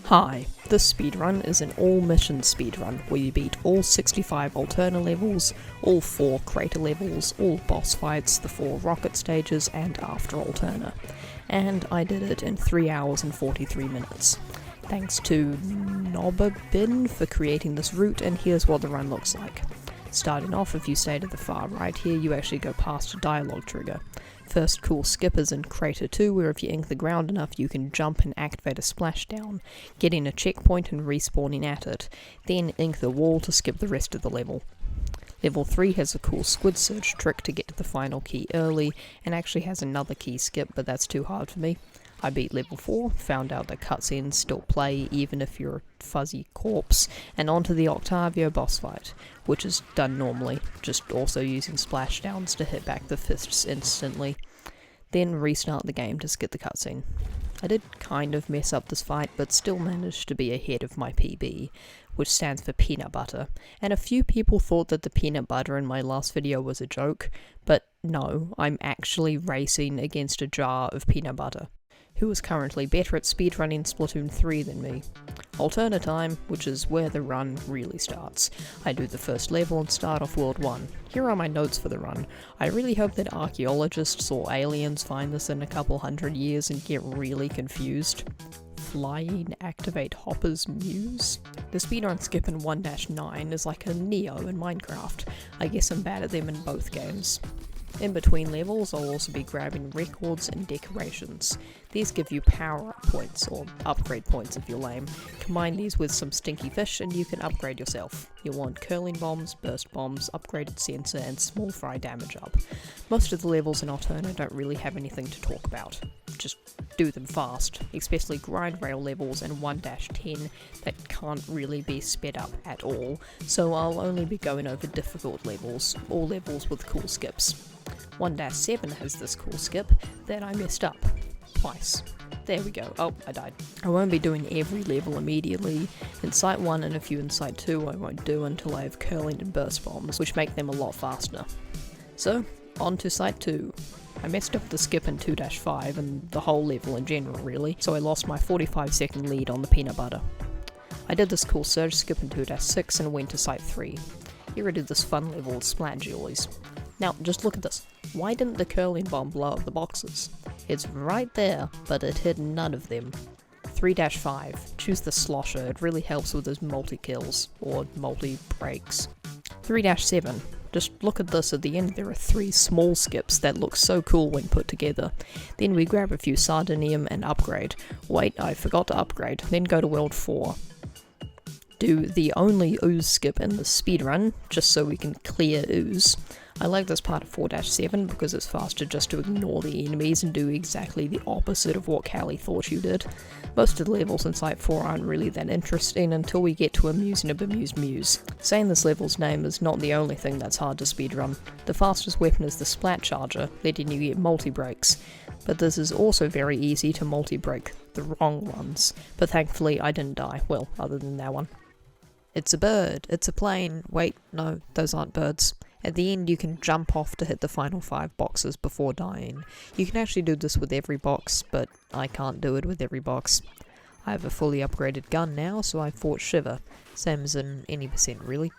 Hi, this speedrun is an all-mission speedrun where you beat all 65 Alterna levels, all 4 crater levels, all boss fights, the 4 rocket stages, and after Alterna. And I did it in 3 hours and 43 minutes. Thanks to Nobbabin for creating this route, and here's what the run looks like. Starting off, if you stay to the far right here, you actually go past a dialogue trigger. First cool skip is in Crater 2, where if you ink the ground enough you can jump and activate a splashdown, getting a checkpoint and respawning at it, then ink the wall to skip the rest of the level. Level 3 has a cool squid search trick to get to the final key early, and actually has another key skip, but that's too hard for me. I beat level 4, found out that cutscenes still play even if you're a fuzzy corpse, and onto the Octavio boss fight, which is done normally, just also using splashdowns to hit back the fists instantly. Then restart the game to skip the cutscene. I did kind of mess up this fight, but still managed to be ahead of my PB, which stands for peanut butter, and a few people thought that the peanut butter in my last video was a joke, but no, I'm actually racing against a jar of peanut butter, who is currently better at speedrunning Splatoon 3 than me. Alterna time, which is where the run really starts. I do the first level and start off World 1. Here are my notes for the run. I really hope that archaeologists or aliens find this in a couple hundred years and get really confused. Flying activate Hopper's Muse? The speedrun skip in 1-9 is like a Neo in Minecraft. I guess I'm bad at them in both games. In between levels, I'll also be grabbing records and decorations. These give you power-up points, or upgrade points if you're lame. Combine these with some stinky fish and you can upgrade yourself. You'll want curling bombs, burst bombs, upgraded sensor, and small fry damage up. Most of the levels in Alterna don't really have anything to talk about. Just do them fast, especially grind rail levels and 1-10 that can't really be sped up at all, so I'll only be going over difficult levels, all levels with cool skips. 1-7 has this cool skip that I messed up. Twice. There we go. Oh, I died. I won't be doing every level immediately. In Site 1 and a few in Site 2 I won't do until I have curling and burst bombs, which make them a lot faster. So, on to Site 2. I messed up the skip in 2-5 and the whole level in general really, so I lost my 45-second lead on the peanut butter. I did this cool surge skip in 2-6 and went to Site 3. Here I did this fun level with splat jewelries. Now, just look at this. Why didn't the curling bomb blow up the boxes? It's right there, but it hit none of them. 3-5. Choose the slosher, it really helps with those multi-kills, or multi-breaks. 3-7. Just look at this, at the end there are 3 small skips that look so cool when put together. Then we grab a few sardinium and upgrade. Wait, I forgot to upgrade. Then go to World 4. Do the only ooze skip in the speedrun, just so we can clear ooze. I like this part of 4-7 because it's faster just to ignore the enemies and do exactly the opposite of what Callie thought you did. Most of the levels in Site 4 aren't really that interesting until we get to Amusing a Bemused Muse. Saying this level's name is not the only thing that's hard to speedrun. The fastest weapon is the Splat Charger, letting you get multi-breaks. But this is also very easy to multi-break the wrong ones. But thankfully I didn't die, well, other than that one. It's a bird, it's a plane. Wait, no, those aren't birds. At the end you can jump off to hit the final 5 boxes before dying. You can actually do this with every box, but I can't do it with every box. I have a fully upgraded gun now, so I fought Shiver, same as in any percent really.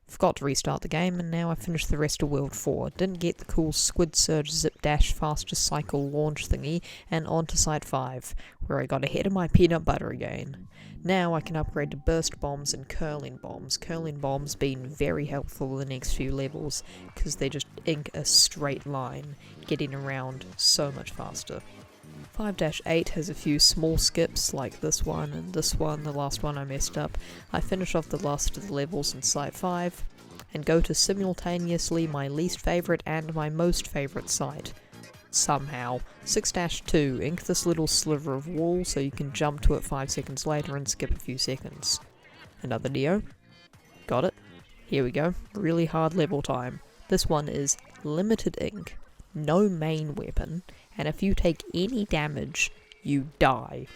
Forgot to restart the game, and now I finished the rest of World 4. Didn't get the cool Squid Surge Zip Dash Faster Cycle launch thingy, and on to Site 5, where I got ahead of my peanut butter again. Now I can upgrade to burst bombs and curling bombs being very helpful in the next few levels, because they just ink a straight line, getting around so much faster. 5-8 has a few small skips like this one and this one, the last one I messed up. I finish off the last of the levels in Site 5, and go to simultaneously my least favourite and my most favourite site. Somehow. 6-2, ink this little sliver of wall so you can jump to it 5 seconds later and skip a few seconds. Another Neo. Got it. Here we go. Really hard level time. This one is limited ink, no main weapon, and if you take any damage, you die.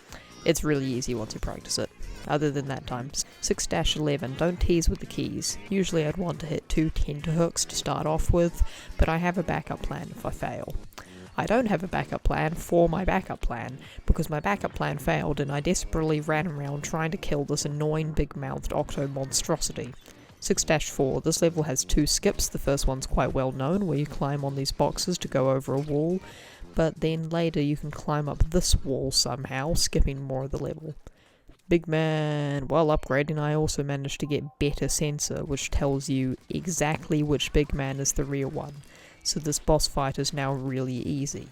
It's really easy once you practice it. Other than that times. 6-11, don't tease with the keys. Usually I'd want to hit 2 tenterhooks to start off with, but I have a backup plan if I fail. I don't have a backup plan for my backup plan, because my backup plan failed and I desperately ran around trying to kill this annoying big-mouthed octo monstrosity. 6-4, this level has 2 skips. The first one's quite well known, where you climb on these boxes to go over a wall, but then later you can climb up this wall somehow, skipping more of the level. Big man, while upgrading I also managed to get better sensor, which tells you exactly which big man is the real one, so this boss fight is now really easy.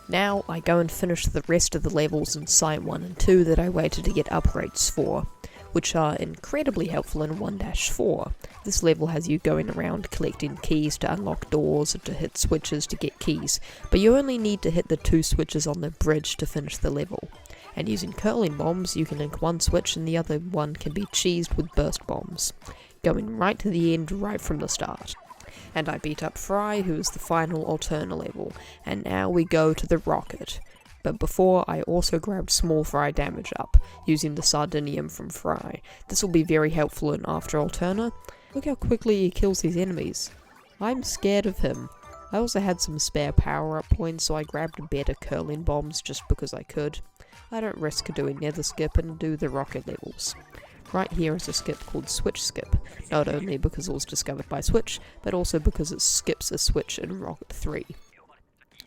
Now I go and finish the rest of the levels in Site 1 and 2 that I waited to get upgrades for, which are incredibly helpful in 1-4. This level has you going around collecting keys to unlock doors or to hit switches to get keys, but you only need to hit the 2 switches on the bridge to finish the level. And using curling bombs, you can link one switch and the other one can be cheesed with burst bombs, going right to the end right from the start. And I beat up Fry, who is the final Alterna level, and now we go to the rocket. But before, I also grabbed Small Fry damage up, using the Sardinium from Fry. This will be very helpful in After Alterna. Look how quickly he kills these enemies. I'm scared of him. I also had some spare power-up points, so I grabbed better curling bombs just because I could. I don't risk doing nether skip and do the rocket levels. Right here is a skip called Switch Skip, not only because it was discovered by Switch, but also because it skips a switch in Rocket 3.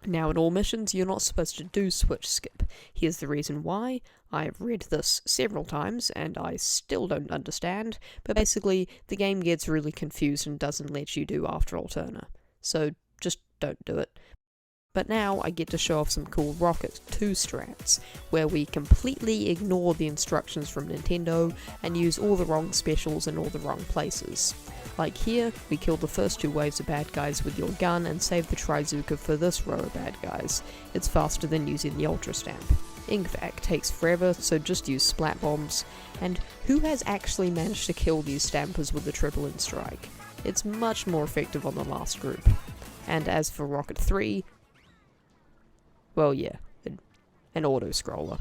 Now in all missions you're not supposed to do Switch Skip. Here's the reason why. I've read this several times and I still don't understand, but basically the game gets really confused and doesn't let you do After Alterna. So just don't do it. But now I get to show off some cool Rocket 2 strats, where we completely ignore the instructions from Nintendo and use all the wrong specials in all the wrong places. Like here, we kill the first 2 waves of bad guys with your gun and save the Trizuka for this row of bad guys. It's faster than using the Ultra Stamp. Inkvac takes forever, so just use Splat Bombs. And who has actually managed to kill these Stampers with the Triple In Strike? It's much more effective on the last group. And as for Rocket 3, well yeah, an auto-scroller.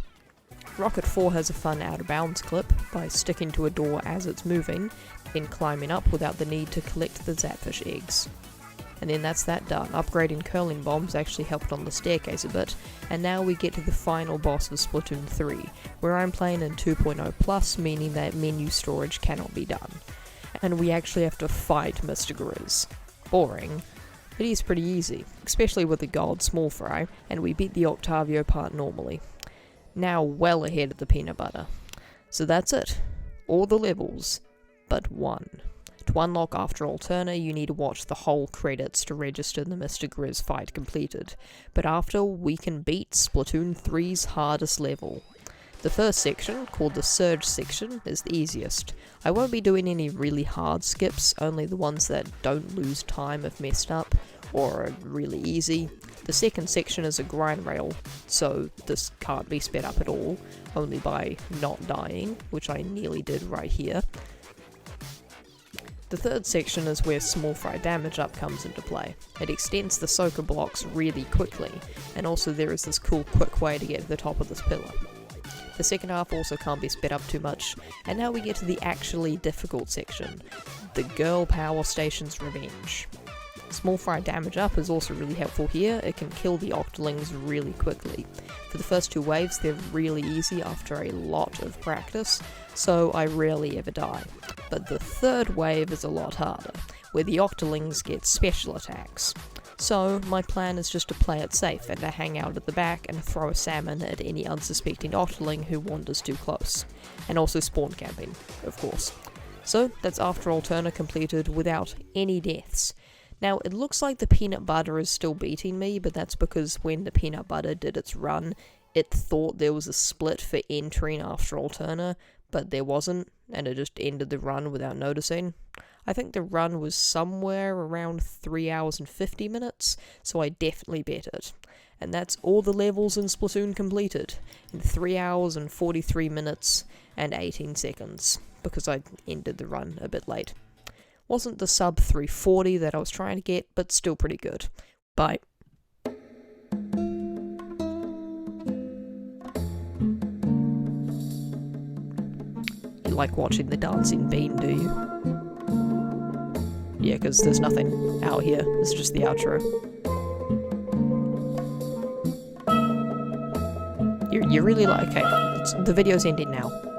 Rocket 4 has a fun out-of-bounds clip by sticking to a door as it's moving, then climbing up without the need to collect the Zapfish eggs. And then that's that done. Upgrading curling bombs actually helped on the staircase a bit, and now we get to the final boss of Splatoon 3, where I'm playing in 2.0 plus, meaning that menu storage cannot be done. And we actually have to fight Mr. Grizz. Boring. But he's pretty easy, especially with the gold Small Fry, and we beat the Octavio part normally. Now well ahead of the peanut butter. So that's it. All the levels, but one. To unlock After Alterna, you need to watch the whole credits to register the Mr. Grizz fight completed, but after, we can beat Splatoon 3's hardest level. The first section, called the Surge section, is the easiest. I won't be doing any really hard skips, only the ones that don't lose time if messed up, or are really easy. The second section is a grind rail, so this can't be sped up at all, only by not dying, which I nearly did right here. The third section is where Small Fry damage up comes into play. It extends the soaker blocks really quickly, and also there is this cool quick way to get to the top of this pillar. The second half also can't be sped up too much, and now we get to the actually difficult section, the Girl Power Station's Revenge. Small Fry damage up is also really helpful here. It can kill the Octolings really quickly. For the first 2 waves they're really easy after a lot of practice, so I rarely ever die. But the third wave is a lot harder, where the Octolings get special attacks. So my plan is just to play it safe and to hang out at the back and throw a salmon at any unsuspecting Octoling who wanders too close. And also spawn camping, of course. So that's After Alterna completed without any deaths. Now, it looks like the peanut butter is still beating me, but that's because when the peanut butter did its run, it thought there was a split for entering After Alterna, but there wasn't, and it just ended the run without noticing. I think the run was somewhere around 3 hours and 50 minutes, so I definitely bet it. And that's all the levels in Splatoon completed, in 3 hours and 43 minutes and 18 seconds, because I ended the run a bit late. Wasn't the sub 340 that I was trying to get, but still pretty good. Bye. You like watching the dancing bean, do you? Yeah, because there's nothing out here, it's just the outro. You really like... Okay, the video's ending now.